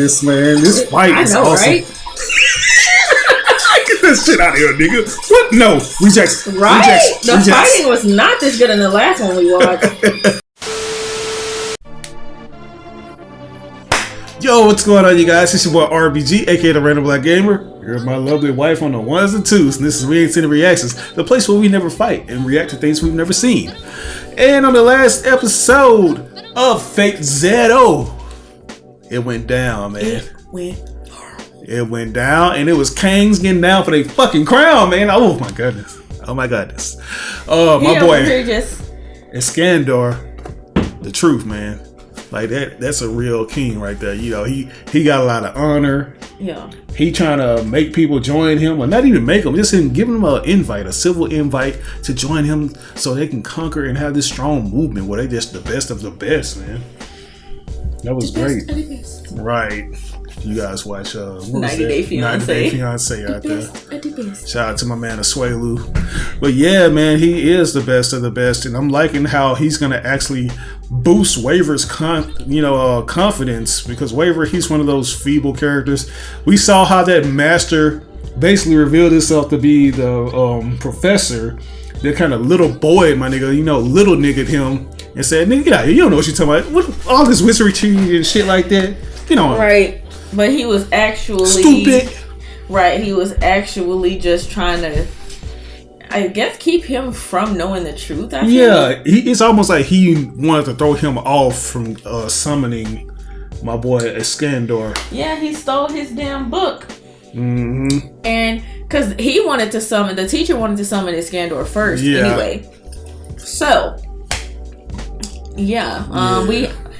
this, man. This fight is awesome. Right? Get that shit out of here, nigga. What? No, rejects. Right? Rejects. The fighting was not this good in the last one we watched. Yo, what's going on, you guys? It's your boy RBG, aka the Random Black Gamer. You're my lovely wife on the ones and twos, and this is We Ain't Seen the Reactions, the place where we never fight and react to things we've never seen. And on the last episode of Fate Zero, it went down, man. It went down, and it was Kings getting down for their fucking crown, man. Oh my goodness. Oh my goodness. My boy, Iskandar, the truth, man. Like that's a real king right there. You know, he got a lot of honor. Yeah. He trying to make people join him, or not even make them, just giving them an invite, a civil invite to join him, so they can conquer and have this strong movement where they just the best of the best, man. That was great. Right. You guys watch 90 Day Fiance. 90 Day Fiance out there. Shout out to my man Asuelu. But yeah, man, he is the best of the best, and I'm liking how he's gonna actually boost Waver's confidence, because Waver, he's one of those feeble characters. We saw how that master basically revealed himself to be the professor. That kind of little boy, my nigga, little niggaed him and said, "Nigga, get out here. You don't know what you're talking about. What, all this wizardry tree and shit like that." Right. But he was actually stupid. Right, he was actually just trying to, I guess, keep him from knowing the truth. I feel. It's almost like he wanted to throw him off from summoning my boy Iskandar. Yeah, he stole his damn book. Mm-hmm. And because he wanted to summon, the teacher wanted to summon Iskandar first. Yeah. Anyway, so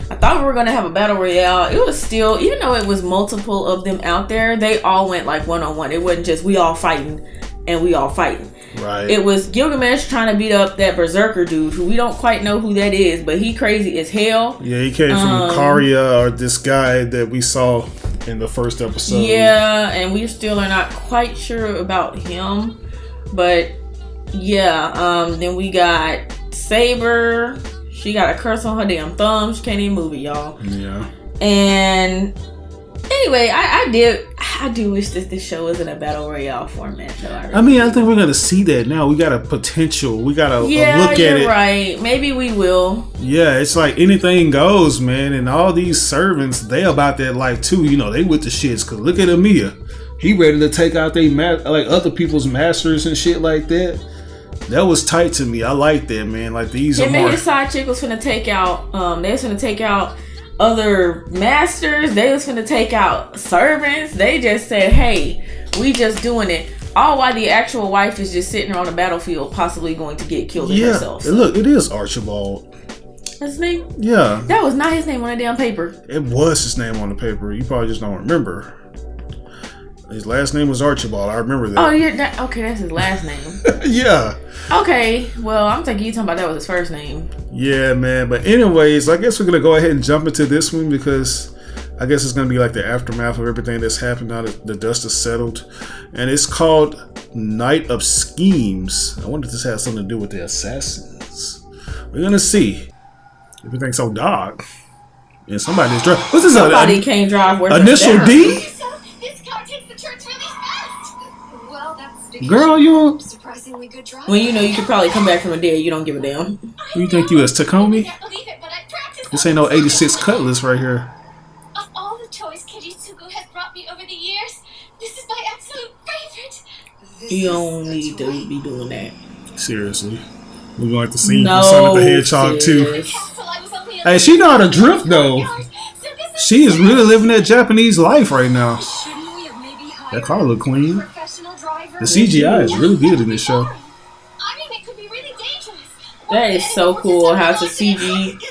I thought we were going to have a battle royale. It was still, even though it was multiple of them out there, they all went like one-on-one. It wasn't just we all fighting and we all fighting. Right. It was Gilgamesh trying to beat up that berserker dude who we don't quite know who that is, but he crazy as hell. Yeah, he came from Karya, or this guy that we saw in the first episode. Yeah, and we still are not quite sure about him. But yeah, then we got Saber. She got a curse on her damn thumb. She can't even move it, y'all. Yeah. And anyway, I do wish that this show wasn't a battle royale format, though. I think we're gonna see that now. We got a potential. We gotta look at it. Yeah, right. Maybe we will. Yeah, it's like anything goes, man. And all these servants, they about that life too. They with the shits. Cause look at Amiya. He ready to take out like other people's masters and shit like that. That was tight to me. I like that, man. Like these are more. His side chick was finna take out. They was finna take out other masters. They was finna take out servants. They just said, "Hey, we just doing it." All while the actual wife is just sitting on the battlefield, possibly going to get killed herself. Yeah, look, it is Archibald. That's his name. Yeah, that was not his name on the damn paper. It was his name on the paper. You probably just don't remember. His last name was Archibald. I remember that. Oh, yeah. Okay, that's his last name. Yeah. Okay. Well, I'm thinking you talking about that was his first name. Yeah, man. But anyways, I guess we're going to go ahead and jump into this one, because I guess it's going to be like the aftermath of everything that's happened now that the dust is settled. And it's called Night of Schemes. I wonder if this has something to do with the assassins. We're going to see. Everything's so dark. And somebody's driving. What's this? Somebody can't drive worth Initial D? Girl, you're surprisingly good driver. When you could probably come back from the dead, you don't give a damn. You think you is Takomi? This ain't no 86 Cutlass right here. Of all the toys Kijitsugu has brought me over the years, this is my absolute favorite. You don't need to be doing that. Seriously. We're going to have to see Sonic the Hedgehog too. Hey, she know how to drift though. She is really living that Japanese life right now. That car look clean. The CGI is really good in this show. That is so cool how it's a CG,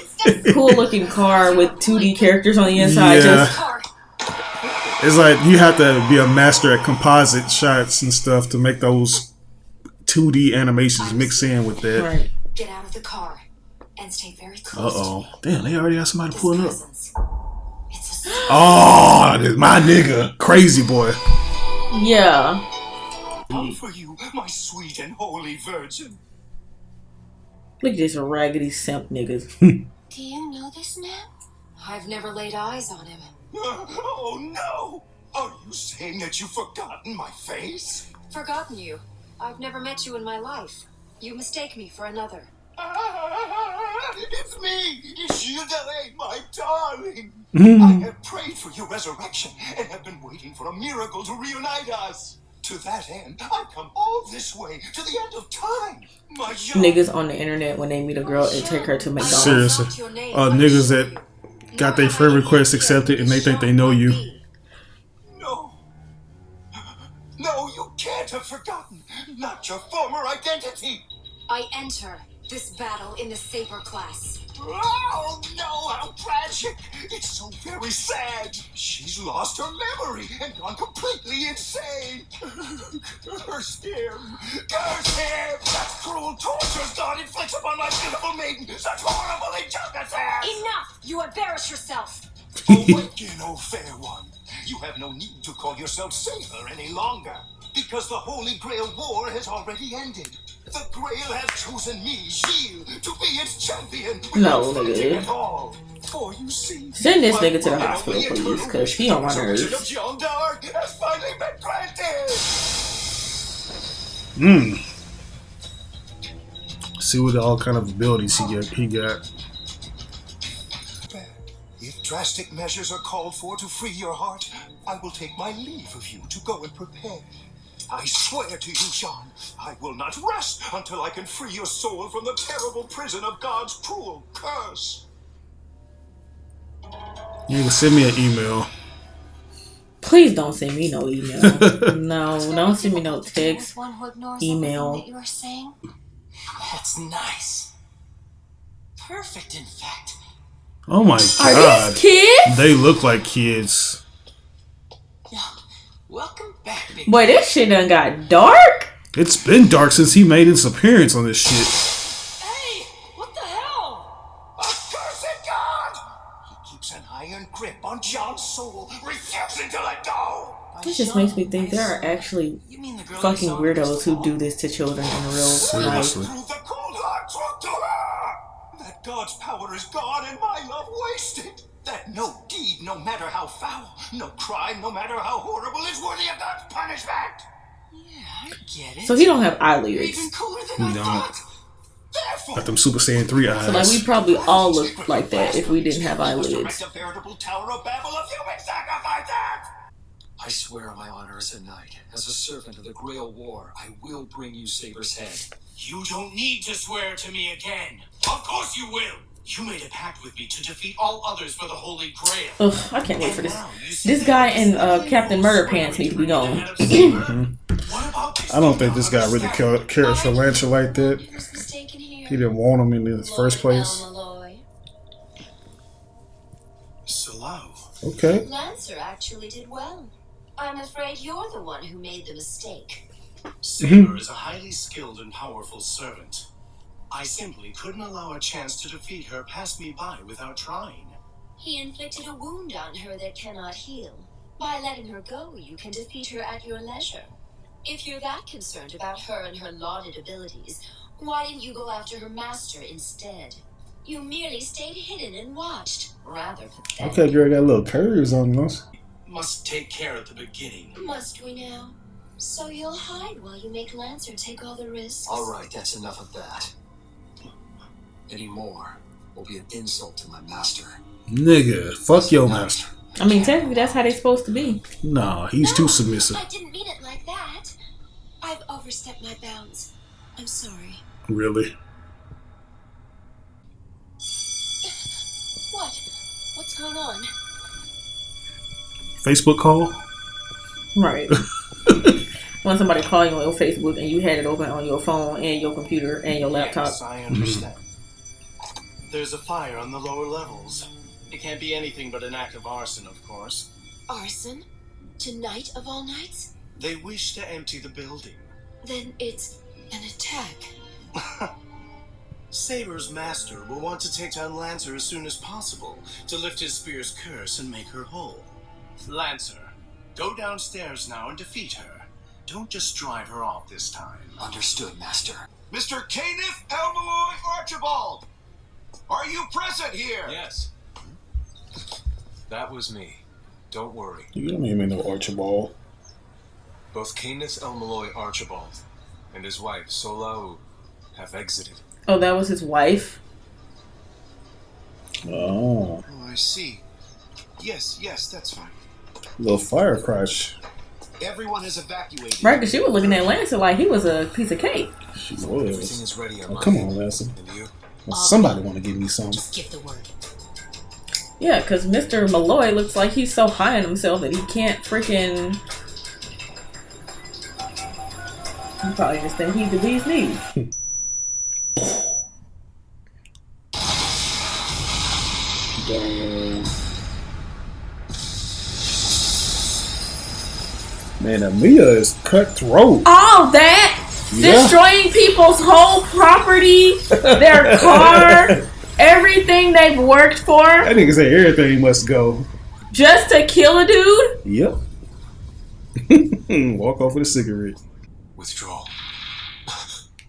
cool looking car with 2D characters on the inside. Yeah. It's like you have to be a master at composite shots and stuff to make those 2D animations mix in with that. Right. Get out of the car and stay very close. Uh-oh. Damn, they already got somebody pulling up. Oh, my nigga. Crazy boy. Yeah. Come for you, my sweet and holy virgin. Look at this raggedy simp niggas. Do you know this man? I've never laid eyes on him. Oh no! Are you saying that you've forgotten my face? Forgotten you. I've never met you in my life. You mistake me for another. It's me, Ishidale, my darling. I have prayed for your resurrection and have been waiting for a miracle to reunite us. To that end, I've come all this way to the end of time. My young... Niggas on the internet when they meet a girl and take her to McDonald's. Seriously. Niggas that got their friend request accepted and they think they know you. No. No, you can't have forgotten. Not your former identity. I enter this battle in the Saber class. Oh no, how tragic! It's so very sad. She's lost her memory and gone completely insane. Curse him! Curse him! Such cruel tortures God inflicts upon my beautiful maiden! Such horrible injustices! Enough! You embarrass yourself! Awaken, O fair one. You have no need to call yourself Saber any longer, because the Holy Grail War has already ended. The Grail has chosen me, Gilles, to be its champion. No, nigga. For you see, send this nigga to the hospital, please, because he on my nerves. Jeanne d'Arc has finally been granted. See what all kind of abilities he got. If drastic measures are called for to free your heart, I will take my leave of you to go and prepare. I swear to you, Jeanne, I will not rest until I can free your soul from the terrible prison of God's cruel curse. You can send me an email. Please don't send me no email. No, don't send me no text, email. That you are saying? That's nice. Perfect, in fact. Oh my Are god. these kids? They look like kids. Welcome back, big Boy, this shit done got dark. It's been dark since he made his appearance on this shit. Hey, what the hell? A cursed god! He keeps an iron grip on John's soul, refusing to let go. This just makes me think there are actually fucking weirdos who do this to children in real life. Seriously. Prove the cold hard truth to her. That God's power is gone and my love wasted. That no deed, no matter how foul, no crime, no matter how horrible, is worthy of God's punishment. Yeah, I get it. So he don't have eyelids. Even cooler than I thought. Therefore, Got them Super Saiyan 3 eyes. So like we probably all look like that if we didn't have eyelids. a veritable Tower of Babel of human sacrifices. I swear on my honor as a knight, as a servant of the Grail War, I will bring you Saber's head. You don't need to swear to me again. Of course you will. You made a pact with me to defeat all others for the Holy Grail. Ugh, I can't wait for this. This guy in Captain Murder Pants need to be gone. I don't think this guy really cares for Lancer like that. He didn't want him in the first place. Salau. Okay. Lancer actually did well. I'm afraid you're the one who made the mistake. Saber is a highly skilled and powerful servant. I simply couldn't allow a chance to defeat her pass me by without trying. He inflicted a wound on her that cannot heal. By letting her go, you can defeat her at your leisure. If you're that concerned about her and her lauded abilities, why didn't you go after her master instead? You merely stayed hidden and watched. Rather pathetic. Okay, girl, got little curves on those. Must take care at the beginning. Must we now? So you'll hide while you make Lancer take all the risks? All right, that's enough of that. Any more will be an insult to my master. Nigga, fuck your master. I mean, technically, that's how they supposed to be. Nah, he's too submissive. I didn't mean it like that. I've overstepped my bounds. I'm sorry. Really? What? What's going on? Facebook call? Right. When somebody call you on your Facebook and you had it open on your phone and your computer and your laptop. Yes, I understand. There's a fire on the lower levels. It can't be anything but an act of arson, of course. Arson? Tonight of all nights? They wish to empty the building. Then it's an attack. Saber's master will want to take down Lancer as soon as possible to lift his spear's curse and make her whole. Lancer, go downstairs now and defeat her. Don't just drive her off this time. Understood, master. Mr. Kenneth Elmaloy Archibald! Are you present here? Yes. That was me. Don't worry. You don't even know Archibald. Both Canis El Malloy Archibald and his wife, Solau, have exited. Oh, that was his wife? Oh. Oh, I see. Yes, that's fine. Little fire crotch. Everyone has evacuated. Right, because she was looking at Lancer like he was a piece of cake. She Everything was. is ready on Oh, my come end. on, Lancer. And you? Well, somebody want to give me some. Just give the word. Yeah, because Mr. Malloy looks like he's so high on himself that he can't freaking... He probably just think he's the bee's knees. Man, Amia is cutthroat. All that! Yeah. Destroying people's whole property, their car, everything they've worked for, That nigga say everything must go. just to kill a dude? Yep. Walk off with a cigarette. Withdraw.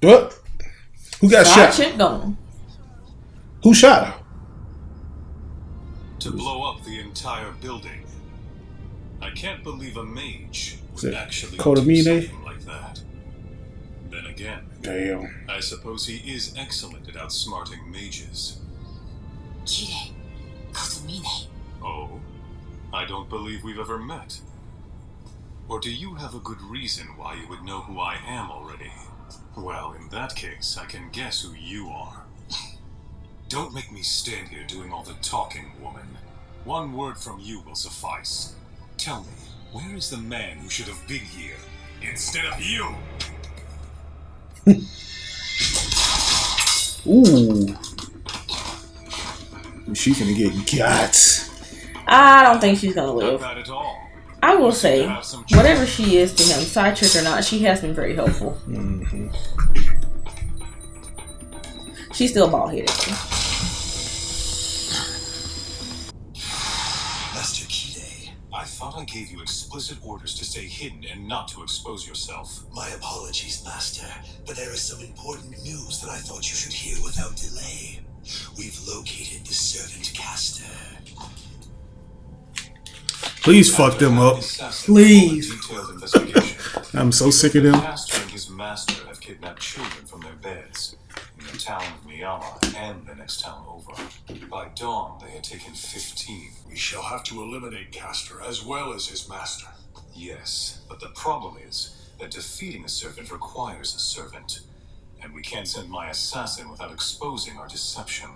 What? Who got shot? Shit gone. Who shot her? To blow up the entire building. I can't believe a mage Is would it actually Kodamine? do something like that. Then again, Damn. I suppose he is excellent at outsmarting mages. Kire. Kodamine. Oh? I don't believe we've ever met. Or do you have a good reason why you would know who I am already? Well, in that case, I can guess who you are. Don't make me stand here doing all the talking, woman. One word from you will suffice. Tell me, where is the man who should have been here instead of you? Ooh. She's gonna get got. I don't think she's gonna Not live. bad at all. I will say, whatever she is to him, side trick or not, she has been very helpful. Mm-hmm. She's still bald headed. Master Kide, I thought I gave you explicit orders to stay hidden and not to expose yourself. My apologies, Master, but there is some important news that I thought you should hear without delay. We've located the servant caster. Please fuck them up. Please. I'm so sick of The them. caster and his master have kidnapped children from their beds in the town of Miyama and the next town over. By dawn, they had taken 15. We shall have to eliminate Caster as well as his master. Yes, but the problem is that defeating a servant requires a servant. And we can't send my assassin without exposing our deception.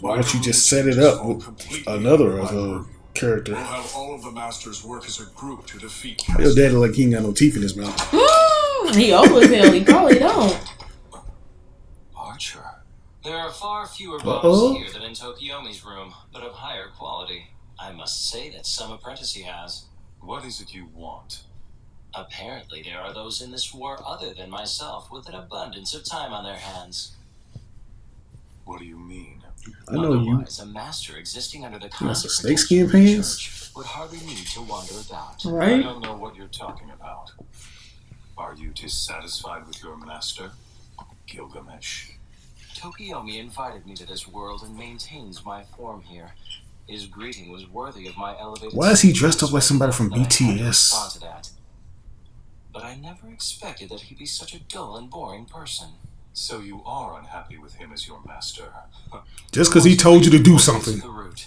Why don't you just set it up with another character? We'll have all of the masters work as a group to defeat Your Caster. daddy like he ain't got no teeth in his mouth. He old as hell. He probably don't. Archer. There are far fewer Uh-oh. bombs here than in Tokiomi's room, but of higher quality. I must say that some apprentice he has. What is it you want? Apparently there are those in this war other than myself with an abundance of time on their hands. What do you mean? I know you. Otherwise, a master existing under the That's a constant snakeskin protection of the pants? church would hardly need to wander about. I Right? don't know what you're talking about. Are you dissatisfied with your master, Gilgamesh? Tokiomi invited me to this world and maintains my form here. His greeting was worthy of my elevated... Why is he dressed up like somebody from that I had to BTS? respond to that. But I never expected that he'd be such a dull and boring person. So you are unhappy with him as your master? Just because he told you to do something. The root.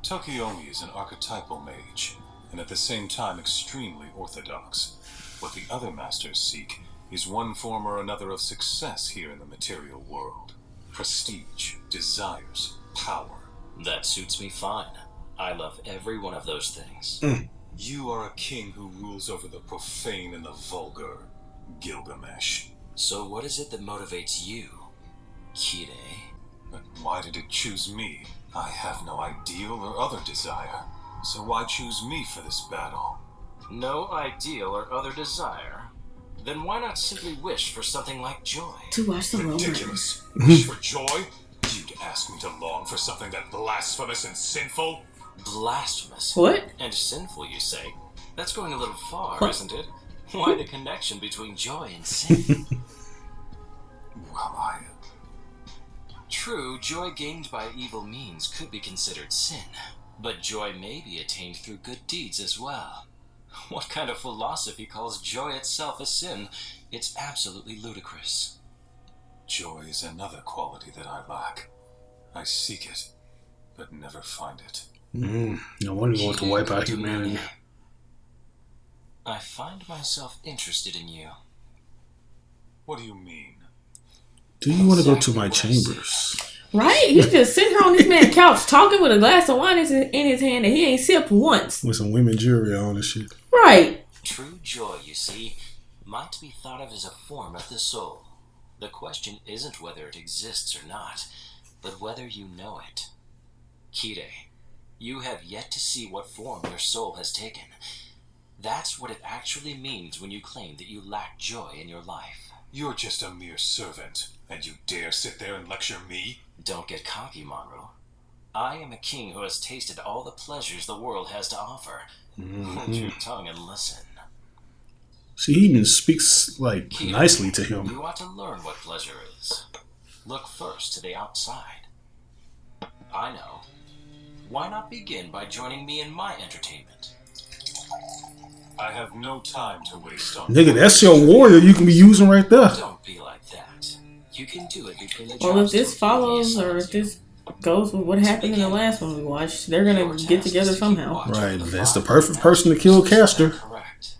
Tokiomi is an archetypal mage, and at the same time extremely orthodox. What the other masters seek is one form or another of success here in the material world. Prestige, desires, power. That suits me fine. I love every one of those things. You are a king who rules over the profane and the vulgar, Gilgamesh. So what is it that motivates you, Kide? But why did it choose me? I have no ideal or other desire. So why choose me for this battle? No ideal or other desire? Then why not simply wish for something like joy? To watch the world burn. Ridiculous. Wish for joy? You'd ask me to long for something that blasphemous and sinful? Blasphemous. What? And sinful, you say? That's going a little far, What? isn't it? Why the connection between joy and sin? Well, True, joy gained by evil means could be considered sin, but joy may be attained through good deeds as well. What kind of philosophy calls joy itself a sin? It's absolutely ludicrous. Joy is another quality that I lack. I seek it, but never find it. No wonder you want to wipe out humanity. I find myself interested in you. What do you mean? Do you want to go to my chambers? Right? He's just sitting here on this man's couch talking with a glass of wine in his hand and he ain't sipped once. With some women jewelry on and shit. Right. True joy, you see, might be thought of as a form of the soul. The question isn't whether it exists or not, but whether you know it. Kire, you have yet to see what form your soul has taken. That's what it actually means when you claim that you lack joy in your life. You're just a mere servant, and you dare sit there and lecture me? Don't get cocky, Monroe. I am a king who has tasted all the pleasures the world has to offer. Hold your tongue and listen. See, he even speaks, like, Kire, nicely to him. You ought to learn what pleasure is. Look first to the outside. I know. Why not begin by joining me in my entertainment? I have no time to waste on... Nigga, that's your warrior you can be using right there. Don't be like that. You can do it between the Well, if jobs this to follows be or if assigned this goes with what happened in the last one we watched, they're gonna get together somehow. Right, that's the perfect person to kill Castor. Correct.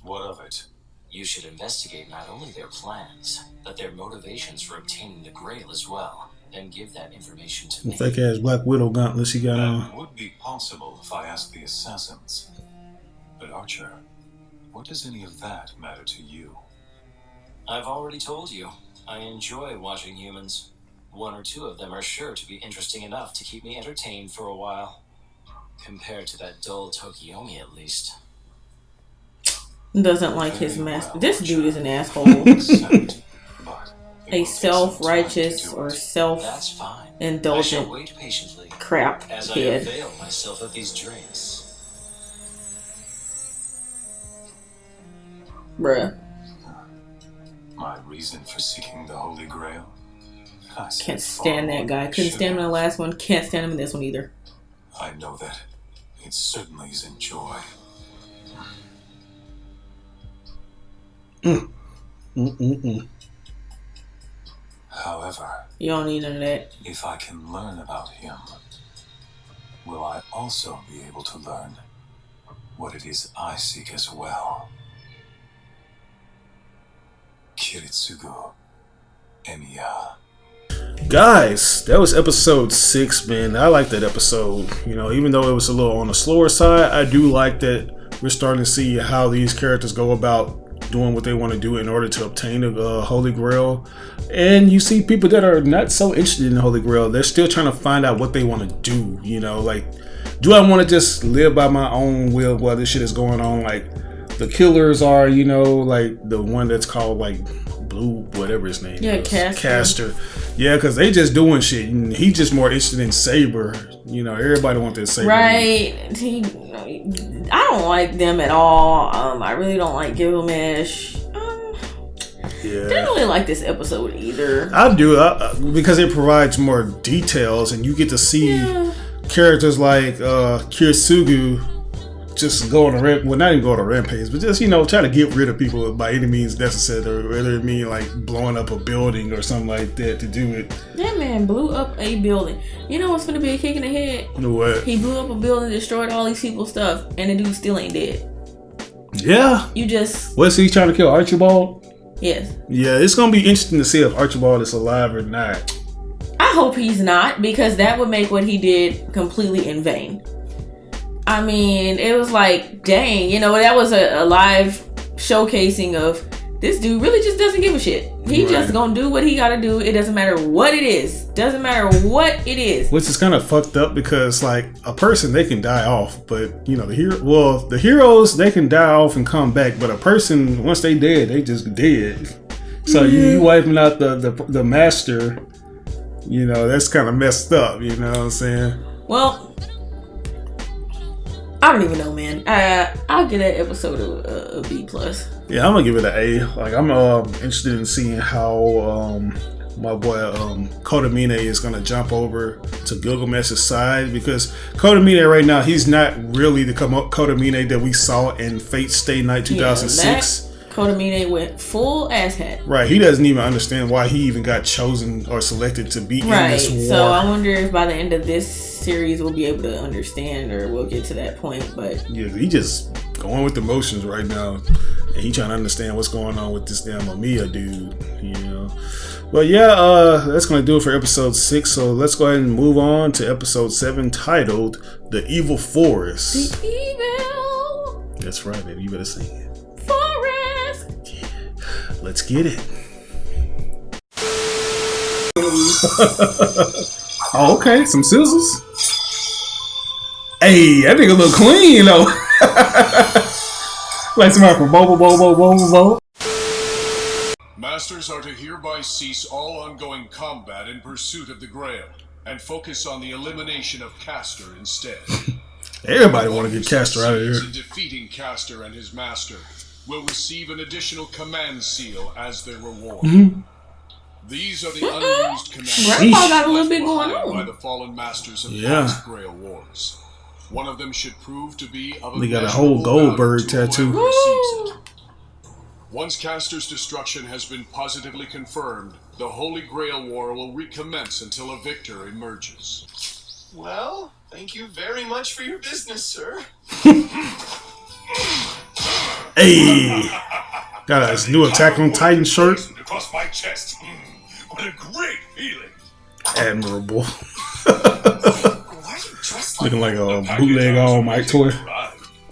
What of it? You should investigate not only their plans, but their motivations for obtaining the Grail as well, and give that information to me. Fake ass Black Widow gauntlets he got on. That would be possible if I asked the assassins. But Archer, what does any of that matter to you? I've already told you, I enjoy watching humans. One or two of them are sure to be interesting enough to keep me entertained for a while. Compared to that dull Tokyomi, at least. Doesn't like his master. This dude is an asshole. Except, but it A will take some time to self-righteous do or it. That's fine. I shall self-indulgent wait patiently crap as I kid. avail myself of these drinks. Bruh. My reason for seeking the Holy Grail? I said Can't far stand more that than guy. I Couldn't should stand him in the have. last one. Can't stand him in this one either. I know that. It certainly isn't joy. However, You don't need none of that. if I can learn about him, will I also be able to learn what it is I seek as well? Kiritsugu Emiya. Guys, that was episode 6, man. I like that episode. You know, even though it was a little on the slower side, I do like that we're starting to see how these characters go about doing what they want to do in order to obtain the Holy Grail. And you see people that are not so interested in the Holy Grail. They're still trying to find out what they want to do. You know, like, do I want to just live by my own will while this shit is going on? Like, the killers are, you know, like the one that's called, like, Blue, whatever his name is. Castor. Yeah, because they just doing shit. And he's just more interested in Saber. You know, everybody wants that Saber. Right. I don't like them at all. I really don't like Gilgamesh. Yeah. Didn't really like this episode either. I do, because it provides more details, and you get to see characters like Kiritsugu just go on a rampage. Well, not even go on a rampage, but just, you know, try to get rid of people by any means necessary, whether it mean like blowing up a building or something like that to do it. That man blew up a building. You know what's gonna be a kick in the head? What? He blew up a building, destroyed all these people's stuff, and the dude still ain't dead. Yeah. You just... What's he trying to kill, Archibald? Yes. Yeah, it's gonna be interesting to see if Archibald is alive or not. I hope he's not, because that would make what he did completely in vain. I mean, it was like, dang, you know, that was a live showcasing of this dude really just doesn't give a shit. He just gonna do what he gotta do. It doesn't matter what it is. Doesn't matter what it is. Which is kind of fucked up because, like, a person, they can die off, but, you know, the heroes, they can die off and come back, but a person, once they dead, they just dead. So you wiping out the master, you know, that's kind of messed up, you know what I'm saying? Well, I don't even know, man. I'll give that episode a B+. Yeah, I'm gonna give it an A. Like, I'm interested in seeing how my boy Kodamine is gonna jump over to Gilgamesh's side, because Kodamine right now, he's not really the Kodamine that we saw in Fate Stay Night 2006. Kodamine went full asshat. Right, he doesn't even understand why he even got chosen or selected to be in this war. So I wonder if by the end of this series we'll be able to understand, or we'll get to that point. But yeah, he just going with the motions right now, and he trying to understand what's going on with this damn Amiya dude, you know. But yeah, that's gonna do it for episode 6. So let's go ahead and move on to episode 7, titled "The Evil Forest." The evil. That's right, baby. You better sing it. Forest. Yeah. Let's get it. Oh, okay. Some scissors. Hey, that nigga look clean though. Like somebody from Bo. Masters are to hereby cease all ongoing combat in pursuit of the Grail, and focus on the elimination of Castor instead. Everybody want to get Castor out of here. In defeating Castor and his master, will receive an additional command seal as their reward. Mm-hmm. These are the unused commands Grandpa got a little bit going by on. the fallen masters of past Grail wars. One of them should prove to be of They got a whole Goldberg tattoo. Once Castor's destruction has been positively confirmed, the Holy Grail War will recommence until a victor emerges. Well, thank you very much for your business, sir. Hey, got his new Attack on Titan shirt. Across my chest. What a great feeling. Admirable. Looking like a bootleg All Might toy.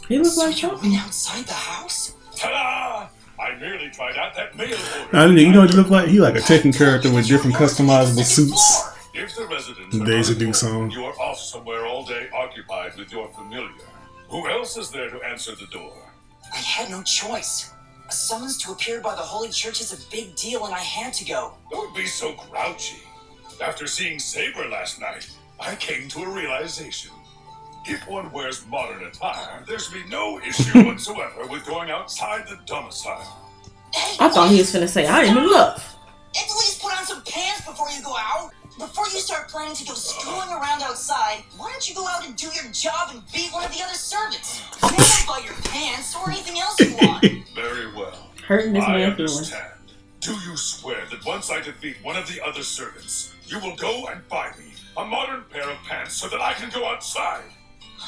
He looks like something. Outside the house? Ta-da! I merely tried out that mail order. Now, you know what he look like? He like a Tekken character with different customizable suits. If the residents Days of Duke song. You are off somewhere all day occupied with your familiar. Who else is there to answer the door? I had no choice. A summons to appear by the Holy Church is a big deal, and I had to go. Don't be so grouchy. After seeing Saber last night, I came to a realization. If one wears modern attire, there should be no issue whatsoever with going outside the domicile. I thought he was finna say, I am in love. At least put on some pants before you go out. Before you start planning to go screwing around outside, why don't you go out and do your job and beat one of the other servants? Never buy your pants or anything else you want. Very well. Hurting this I man feeling. understand. Do you swear that once I defeat one of the other servants, you will go and buy me a modern pair of pants so that I can go outside?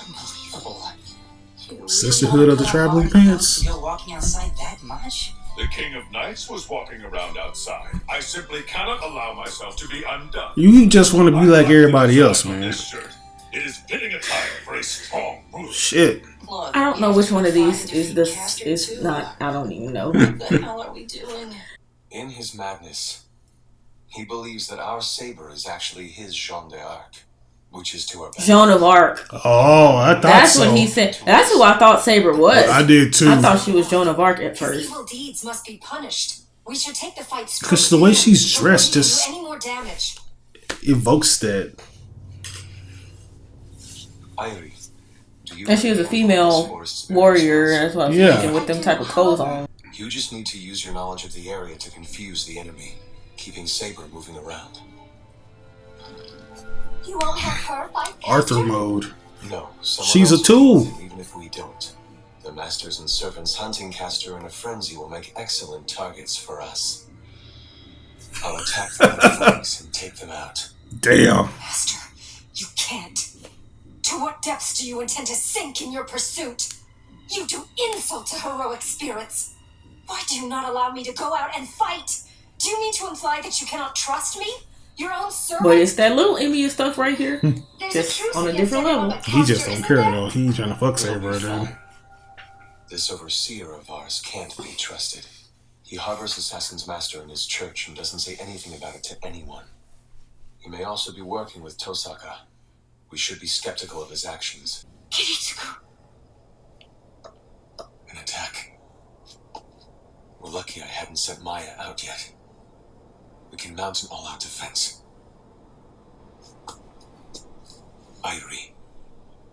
Unbelievable. Sisterhood of the Traveling Pants. You're walking outside that much? The King of Knights was walking around outside. I simply cannot allow myself to be undone. You just want to be like everybody else, man. This shirt. It is fitting attire for a strong ruler. Shit. I don't know which one of these is this is not. I don't even know. What the hell are we doing? In his madness, he believes that our Saber is actually his Jeanne d'Arc, which is to our benefit. Joan of Arc. Oh, I thought That's so. what he said. That's who I thought Saber was. I did too. I thought she was Joan of Arc at His first. evil deeds must be punished. We should take the fight straight. Because the way to him she's before dressed he can just- do any more damage. Evokes that. Irie, do you And she was a female warrior. That's what I was thinking, with them type of clothes on. You just need to use your knowledge of the area to confuse the enemy, keeping Saber moving around. You won't have her fight Arthur mode. No, someone She's a else will tool. fight him, even if we don't. The masters and servants hunting Castor in a frenzy will make excellent targets for us. I'll attack them in the flanks and take them out. Damn. Master, you can't. To what depths do you intend to sink in your pursuit? You do insult to heroic spirits. Why do you not allow me to go out and fight? Do you mean to imply that you cannot trust me? Your own servant? But it's that little Emmia stuff right here. There's Just truce on a against different anyone level. but He just Castor, don't isn't care there? though. He ain't trying to fuck Saber then. This overseer of ours can't be trusted. He harbors Assassin's Master in his church and doesn't say anything about it to anyone. He may also be working with Tosaka. We should be skeptical of his actions. Kiritsugu. An attack. We're lucky I haven't sent Maya out yet. We can mount an all-out defense. Irie,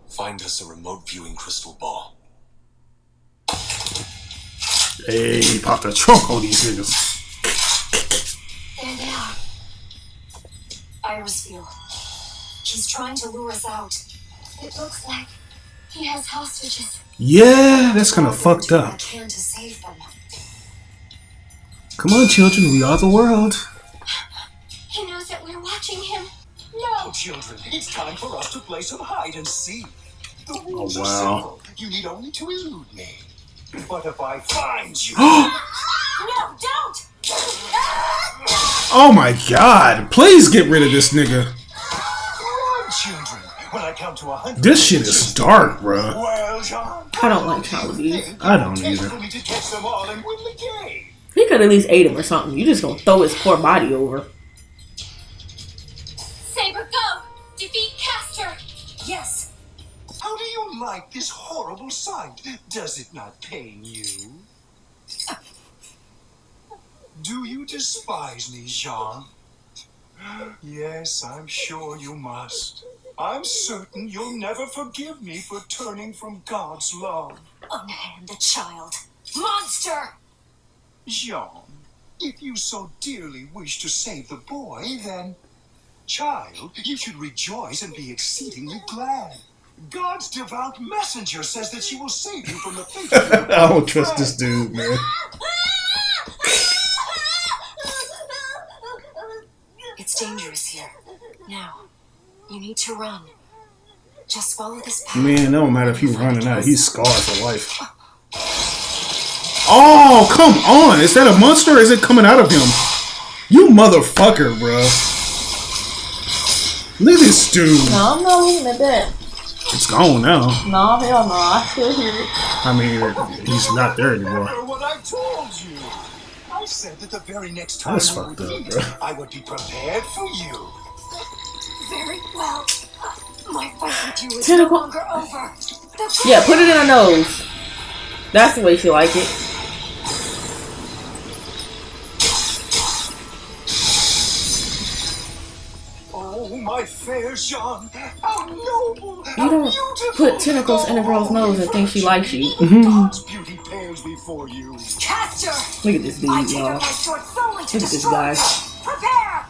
find us a remote viewing crystal ball. Hey, pop the trunk on these niggas. There they are. Iris feel? He's trying to lure us out. It looks like he has hostages. Yeah, that's kind of fucked up. I can to save them. Come on, children, we are the world. He knows that we're watching him. No, children, it's time for us to play some hide and seek. The rules wow. are simple. You need only to elude me. But if I find you... No, don't! Oh my god, please get rid of this nigga. Run, children. When I count to 100... This shit is dark, bruh. Well, John... I don't like child abuse. I don't either. For me to catch them all and win the game. He could at least ate him or something. You just gonna throw his poor body over. Saber, go! Defeat Castor! Yes. How do you like this horrible sight? Does it not pain you? Do you despise me, Jean? Yes, I'm sure you must. I'm certain you'll never forgive me for turning from God's love. Unhand the child. Monster! Jean, if you so dearly wish to save the boy, then... Child, you should rejoice and be exceedingly glad. God's devout messenger says that she will save you from the fate of your I don't trust this dude, man. It's dangerous here. Now, you need to run. Just follow this path. Man, it don't matter if he's running out. He's scarred for life. Oh, come on. Is that a monster or is it coming out of him? You motherfucker, bro. Look at this dude. No, I'm not looking at that. It's gone now. No, hell no. I still hear it. I mean, he's not there anymore. Remember what I told you. I said that the very next time That's we fucked would up, meet, bro. I would be prepared for you. Very well. My fight with you is Tentacle. no longer over. Yeah, put it in her nose. That's the way she like it. Oh, my fair Jean, how noble, You don't put tentacles in a girl's nose and think she likes you. God's beauty pales before you. Castor! Look at this dude, I take y'all. up my sword solely to Look at this destroy guy. you. Prepare!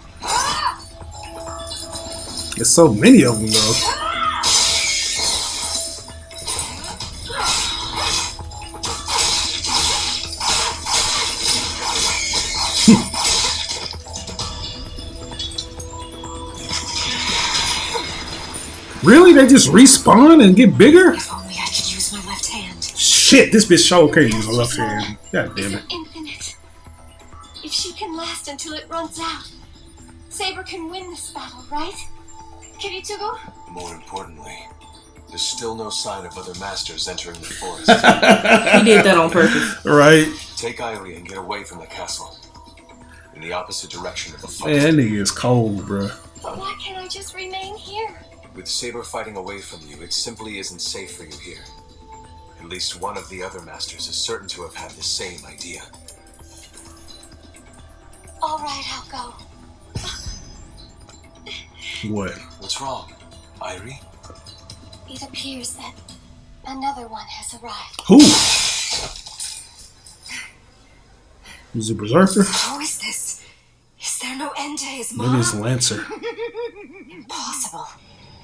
There's so many of them, though. Really? They just respawn and get bigger? If only I could use my left hand. Shit, this bitch sure can't use a left hand. God damn it. Infinite. If she can last until it runs out, Saber can win this battle, right? Kiritsugu? More importantly, there's still no sign of other masters entering the forest. He did that on purpose. Right? Take Irie and get away from the castle. In the opposite direction of the fight. Man, that nigga is cold, bro. But why can't I just remain here? With Saber fighting away from you, it simply isn't safe for you here. At least one of the other masters is certain to have had the same idea. All right, I'll go. What? What's wrong, Irie? It appears that another one has arrived. Who? He's a berserker? How is this? Is there no end to his Maybe mana? it's Lancer. Impossible.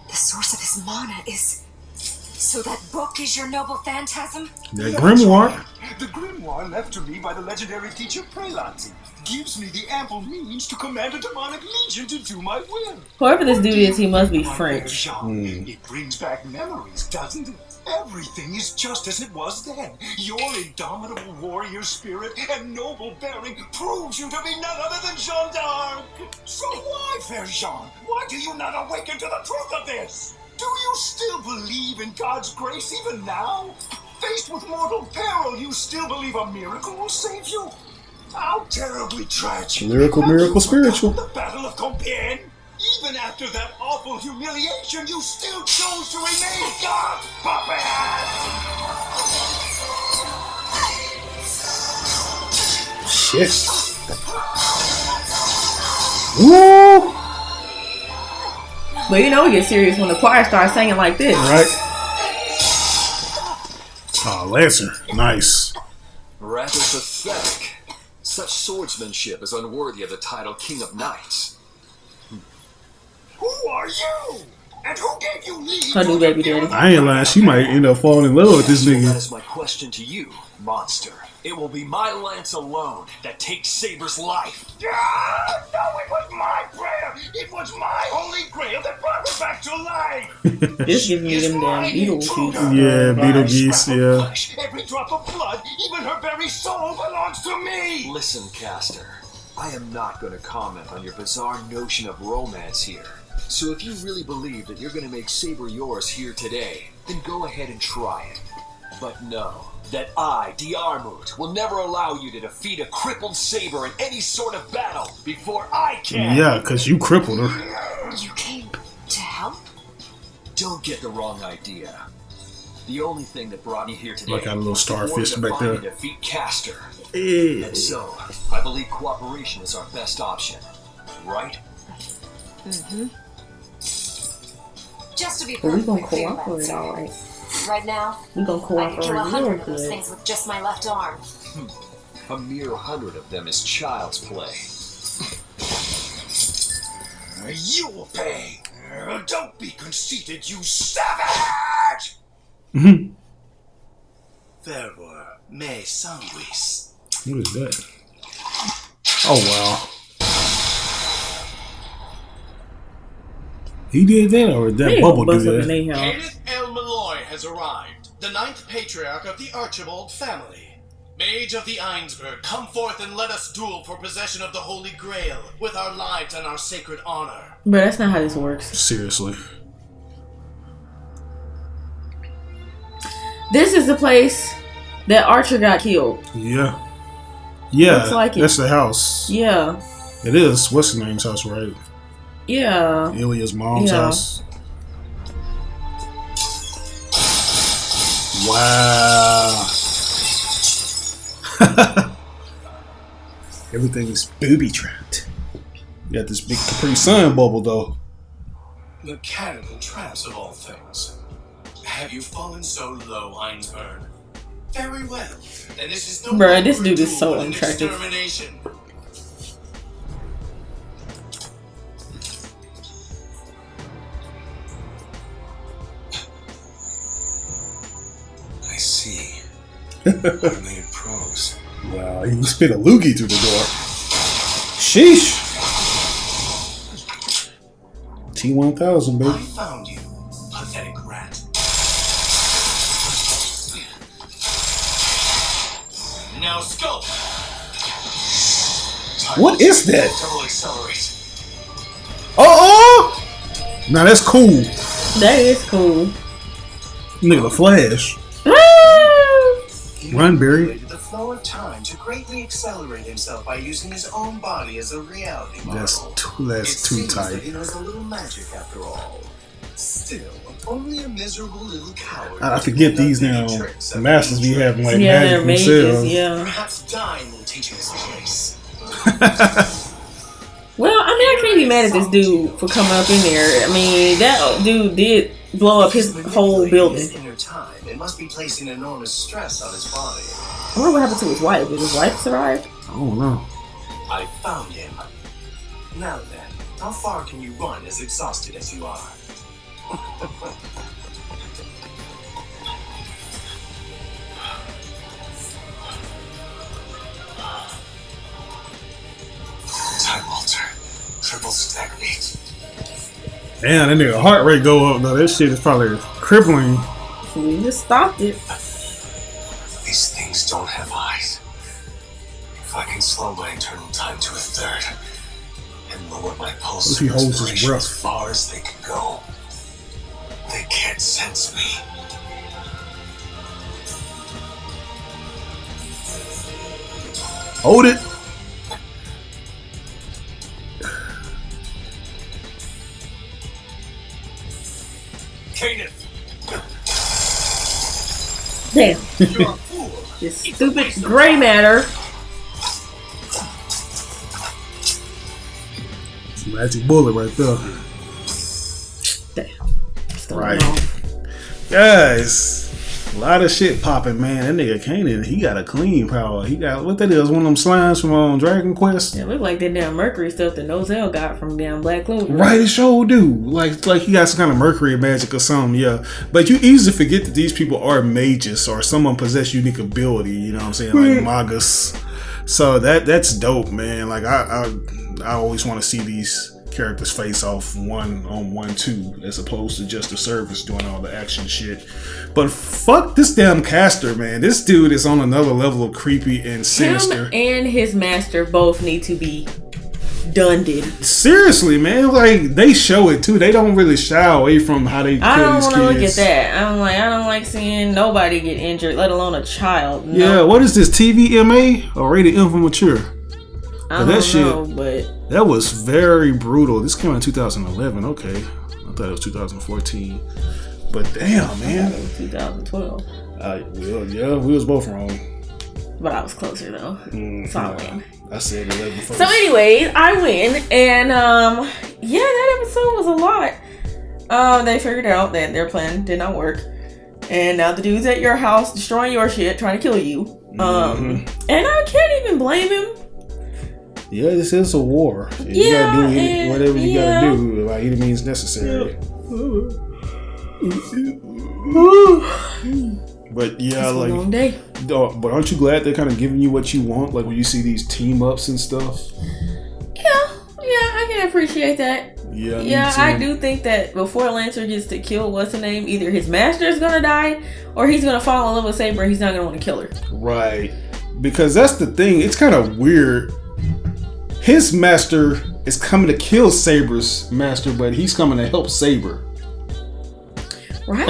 The source of his mana is... So that book is your noble phantasm? That grimoire. The grimoire left to me by the legendary teacher Prelati gives me the ample means to command a demonic legion to do my will. Whoever this dude is, he must be French. It brings back memories, doesn't it? Everything is just as it was then. Your indomitable warrior spirit and noble bearing proves you to be none other than Jeanne d'Arc. So why, fair Jeanne, why do you not awaken to the truth of this? Do you still believe in God's grace even now? Faced with mortal peril, you still believe a miracle will save you? How terribly tragic. Miracle, miracle, spiritual. The Battle of Compiègne? Even after that awful humiliation, you still chose to remain God's puppet! Shit. Woo! But you know it gets serious when the choir starts singing like this. Right? Oh, Lancer. Nice. Rather pathetic. Such swordsmanship is unworthy of the title King of Knights. Who are you? And who gave you leave? Her new baby daddy. I ain't lying. She might end up falling in love with this That nigga. is my question to you, monster. It will be my lance alone that takes Saber's life. No, it was my prayer. It was my holy grail that brought her back to life. This gives me them damn Beetlejuice. Yeah, Beetlejuice, yeah. Flesh, every drop of blood, even her very soul belongs to me. Listen, Caster. I am not going to comment on your bizarre notion of romance here. So if you really believe that you're going to make Saber yours here today, then go ahead and try it. But know that I, Diarmut, will never allow you to defeat a crippled Saber in any sort of battle before I can. Yeah, because you crippled her. You came to help? Don't get the wrong idea. The only thing that brought me here today Like a little starfish was to back find there. and defeat Caster. Hey. And so, I believe cooperation is our best option. Right? Mm-hmm. Just to be But we gonna perfectly clear, cooperate, Lancer. alright. Right now, We gonna I can kill cooperate 100 real of those good. things with just my left arm. A mere 100 of them is child's play. You will pay. Don't be conceited, you savage! Fervor me sanguis. What is that? Oh, wow. He did that, or did that They Bubble gonna do bust up in that? they house. Edith L. Malloy has arrived, the 9th patriarch of the Archibald family. Mage of the Einsberg, come forth and let us duel for possession of the Holy Grail, with our lives and our sacred honor. But that's not how this works. Seriously. This is the place that Archer got killed. Yeah. Yeah, Looks like it. that's the house. Yeah. It is. What's the name's house, right? Yeah. Ilya's mom's Yeah. house. Wow. Everything is booby trapped. You got this big Capri Sun bubble, though. Mechanical traps of all things. Have you fallen so low, Einsberg? Very well. Then this is no Bruh, this longer dude is a so tool in unattractive. extermination. I see. Automated probes. Wow, he spit a loogie through the door. Sheesh. T-1000, I baby. found you, pathetic rat. Now scope. What is that? Double accelerate. Oh! Now that's cool. That is cool. Nigga, the Flash. Run, Barry. Manipulated the flow of time to greatly accelerate himself by using his own body as a reality model. That's too Seems that tight. he knows a little magic after all. Still, only a miserable little coward. I forget these now. The masters be having like Yeah, magic they're mages, themselves. yeah. Perhaps dying will teach him his place. Well, I mean, I can't be mad at this dude for coming up in there. I mean, that dude did blow up his whole Manipulating building. his inner time. It must be placing enormous stress on his body. I wonder what happened to his wife. Did his wife survive? I don't know. I found him. Now then, how far can you run as exhausted as you are? Time Walter. Triple stack beat. Damn, that nigga heart rate go up though. That shit is probably crippling. We just stopped it. These things don't have eyes. If I can slow my internal time to a third and lower my pulse If he and holds his respiration breath. as far as they can go, they can't sense me. Hold it. Kenneth, Damn. you're a fool. This stupid gray matter. Magic bullet right there. Damn. Still Right. wrong. Guys, A lot of shit popping, man. That nigga Kanan, he got a clean power. He got, what that is, one of them slimes from Dragon Quest. Yeah, look like that damn Mercury stuff that Nozel got from damn Black Clover. Right, it sure do. Like he got some kind of Mercury magic or something, yeah. But you easily forget that these people are mages or someone possess unique ability, you know what I'm saying? Like magus. So that's dope, man. Like I always want to see these characters face off 1-on-1 too, as opposed to just the service doing all the action shit. But fuck this damn caster, man. This dude is on another level of creepy and sinister. Him and his master both need to be dunded. Seriously, man. Like, they show it too. They don't really shy away from how they kill these kids. I don't want to look at that. I don't like seeing nobody get injured, let alone a child. No. Yeah, what is this, TVMA or rated M for mature? I don't know, but that was very brutal. This came out in 2011. Okay, I thought it was 2014. But damn, man, it was 2012. Well, yeah, we was both wrong. But I was closer though, so I win. I said 11 first. So, anyways, I win, and yeah, that episode was a lot. They figured out that their plan did not work, and now the dude's at your house destroying your shit, trying to kill you. And I can't even blame him. Yeah, this is a war. You gotta do whatever you gotta do by any means necessary. But yeah, like, long day. But aren't you glad they're kind of giving you what you want? Like when you see these team ups and stuff. Yeah, I can appreciate that. Yeah, I do think that before Lancer gets to kill what's her name, either his master's gonna die or he's gonna fall in love with Saber. And he's not gonna want to kill her. Right, because that's the thing. It's kind of weird. His master is coming to kill Saber's master, but he's coming to help Saber. Right.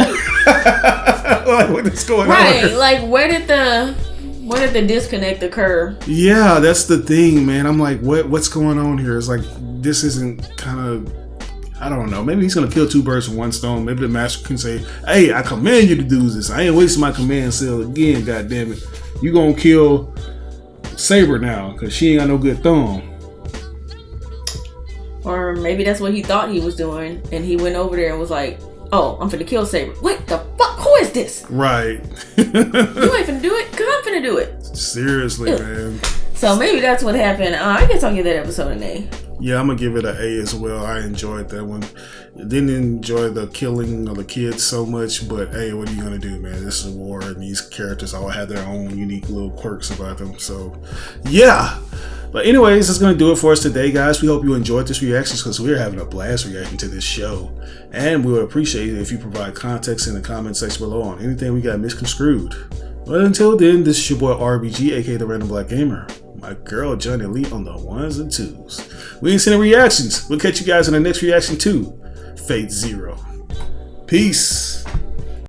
Like, what is going on? Right. Like, where did the disconnect occur? Yeah, that's the thing, man. I'm like, what's going on here? It's like, this isn't kind of, I don't know. Maybe he's gonna kill two birds with one stone. Maybe the master can say, "Hey, I command you to do this. I ain't wasting my command cell again. God damn it, you gonna kill Saber now because she ain't got no good thumb." Or maybe that's what he thought he was doing, and he went over there and was like, "Oh, I'm finna kill Saber. What the fuck? Who is this?" Right. You ain't finna do it, cause I'm finna do it. Seriously, man. So maybe that's what happened. I guess I'll give that episode an A. Yeah, I'm gonna give it an A as well. I enjoyed that one. Didn't enjoy the killing of the kids so much, but hey, what are you gonna do, man? This is a war, and these characters all have their own unique little quirks about them. So, yeah. But anyways, that's going to do it for us today, guys. We hope you enjoyed this reaction because we're having a blast reacting to this show. And we would appreciate it if you provide context in the comment section below on anything we got misconstrued. But until then, this is your boy RBG, aka the Random Black Gamer. My girl, Johnny Lee on the 1s and 2s. We ain't seen any reactions. We'll catch you guys in the next reaction to Fate Zero. Peace.